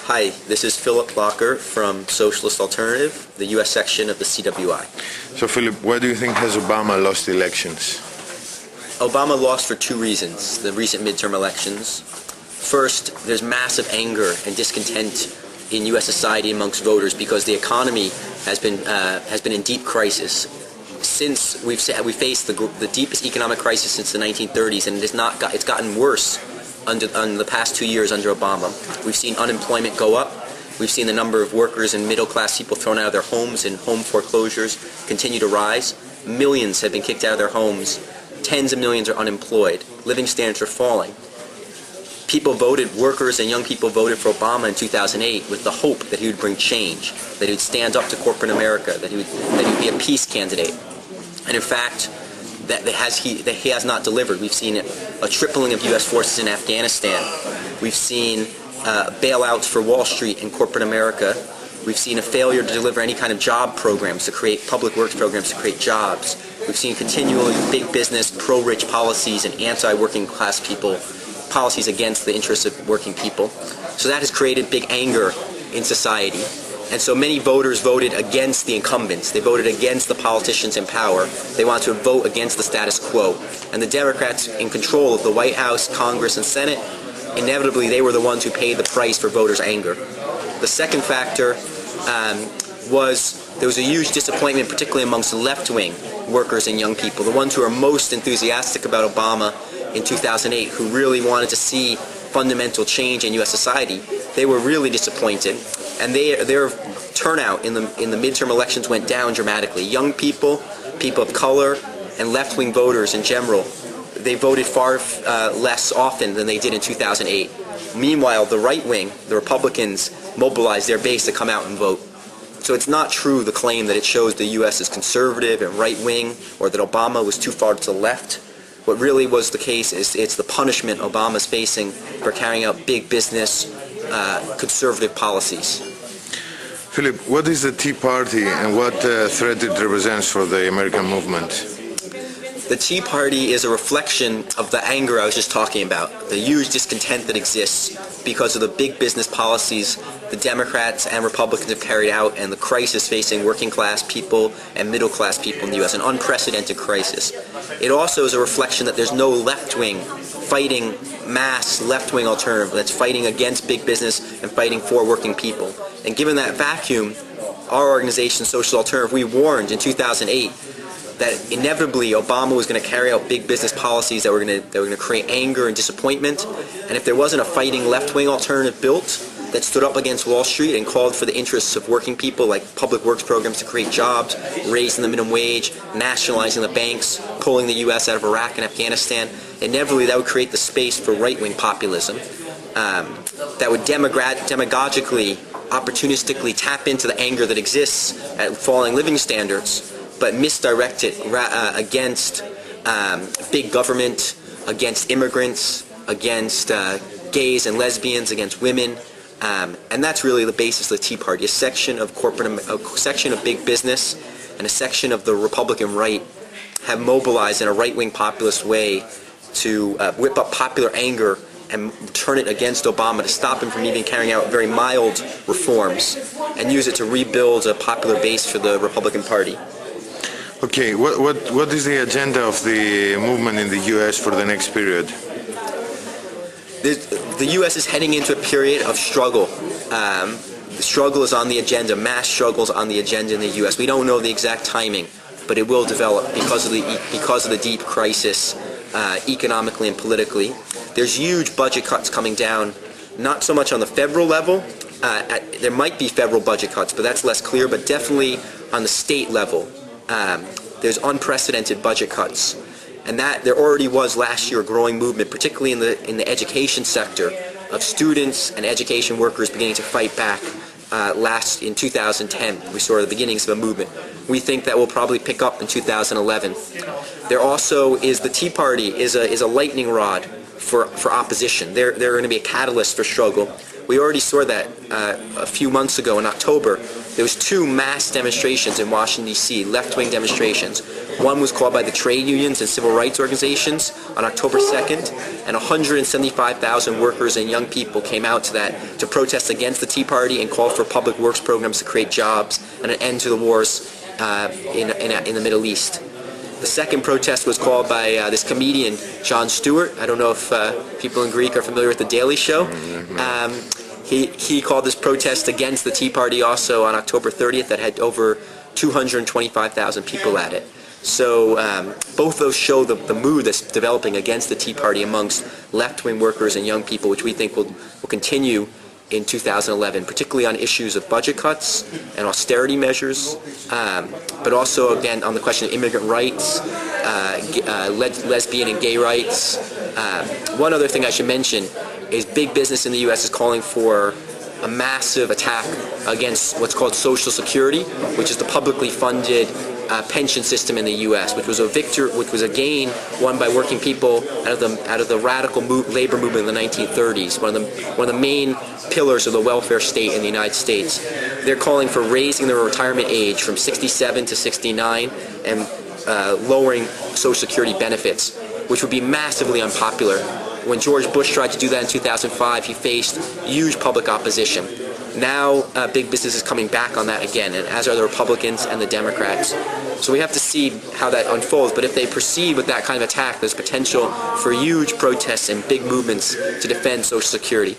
Hi, this is Φίλιπ Λόκερ from Socialist Alternative, the U.S. section of the CWI. So, Philip, why do you think has Obama lost elections? Obama lost for two reasons, the recent midterm elections. First, there's massive anger and discontent in U.S. society amongst voters because the economy has been in deep crisis. Since we faced the deepest economic crisis since the 1930s, and it's gotten worse under the past 2 years under Obama. We've seen unemployment go up. We've seen the number of workers and middle-class people thrown out of their homes and home foreclosures continue to rise. Millions have been kicked out of their homes. Tens of millions are unemployed. Living standards are falling. Workers and young people voted for Obama in 2008 with the hope that he would bring change, that he would stand up to corporate America, that he would be a peace candidate. And in fact, that he has not delivered. We've seen a tripling of U.S. forces in Afghanistan. We've seen bailouts for Wall Street and corporate America. We've seen a failure to deliver any kind of job programs, to create public works programs to create jobs. We've seen continually big business, pro-rich policies and anti-working class people, policies against the interests of working people. So that has created big anger in society. And so many voters voted against the incumbents. They voted against the politicians in power. They want to vote against the status quo. And the Democrats in control of the White House, Congress, and Senate, inevitably they were the ones who paid the price for voters' anger. The second factor was there was a huge disappointment, particularly amongst left-wing workers and young people, the ones who are most enthusiastic about Obama in 2008, who really wanted to see fundamental change in U.S. society. They were really disappointed, and their turnout in the midterm elections went down dramatically. Young people, people of color, and left-wing voters in general, they voted far less often than they did in 2008. Meanwhile, the right wing, the Republicans, mobilized their base to come out and vote. So it's not true, the claim that it shows the U.S. is conservative and right-wing, or that Obama was too far to the left. What really was the case is it's the punishment Obama's facing for carrying out big business, conservative policies. Philip, what is the Tea Party and what threat it represents for the American movement? The Tea Party is a reflection of the anger I was just talking about, the huge discontent that exists because of the big business policies the Democrats and Republicans have carried out and the crisis facing working class people and middle class people in the U.S., an unprecedented crisis. It also is a reflection that there's no left-wing fighting mass left-wing alternative that's fighting against big business and fighting for working people. And given that vacuum, our organization, Social Alternative, we warned in 2008 that inevitably Obama was going to carry out big business policies that were going to create anger and disappointment. And if there wasn't a fighting left-wing alternative built that stood up against Wall Street and called for the interests of working people, like public works programs to create jobs, raising the minimum wage, nationalizing the banks, pulling the U.S. out of Iraq and Afghanistan, inevitably that would create the space for right-wing populism that would demagogically, opportunistically tap into the anger that exists at falling living standards, but misdirect it against big government, against immigrants, against gays and lesbians, against women. And that's really the basis of the Tea Party, a section of big business and a section of the Republican right have mobilized in a right-wing populist way to whip up popular anger and turn it against Obama to stop him from even carrying out very mild reforms and use it to rebuild a popular base for the Republican Party. Okay, what is the agenda of the movement in the U.S. for the next period? The U.S. is heading into a period of struggle. The struggle is on the agenda. Mass struggles on the agenda in the U.S. We don't know the exact timing, but it will develop because of the deep crisis, economically and politically. There's huge budget cuts coming down, not so much on the federal level. There might be federal budget cuts, but that's less clear. But definitely on the state level, there's unprecedented budget cuts. And that there already was last year a growing movement, particularly in the education sector, of students and education workers beginning to fight back. In 2010, we saw the beginnings of a movement. We think that will probably pick up in 2011. There also is the Tea Party is a lightning rod for opposition. They're going to be a catalyst for struggle. We already saw that a few months ago in October. There was 2 mass demonstrations in Washington, D.C., left-wing demonstrations, One was called by the trade unions and civil rights organizations on October 2nd, and 175,000 workers and young people came out to that to protest against the Tea Party and call for public works programs to create jobs and an end to the wars in the Middle East. The second protest was called by this comedian, Jon Stewart. I don't know if people in Greek are familiar with The Daily Show. He called this protest against the Tea Party also on October 30th that had over 225,000 people at it. So both those show the mood that's developing against the Tea Party amongst left-wing workers and young people, which we think will continue in 2011, particularly on issues of budget cuts and austerity measures, but also, again, on the question of immigrant rights, lesbian and gay rights. One other thing I should mention is big business in the U.S. is calling for a massive attack against what's called Social Security, which is the publicly funded pension system in the U.S., which was a gain won by working people out of the radical labor movement in the 1930s, one of the main pillars of the welfare state in the United States. They're calling for raising the retirement age from 67 to 69 and lowering Social Security benefits, which would be massively unpopular. When George Bush tried to do that in 2005, he faced huge public opposition. Now, big business is coming back on that again, and as are the Republicans and the Democrats. So we have to see how that unfolds, but if they proceed with that kind of attack, there's potential for huge protests and big movements to defend Social Security.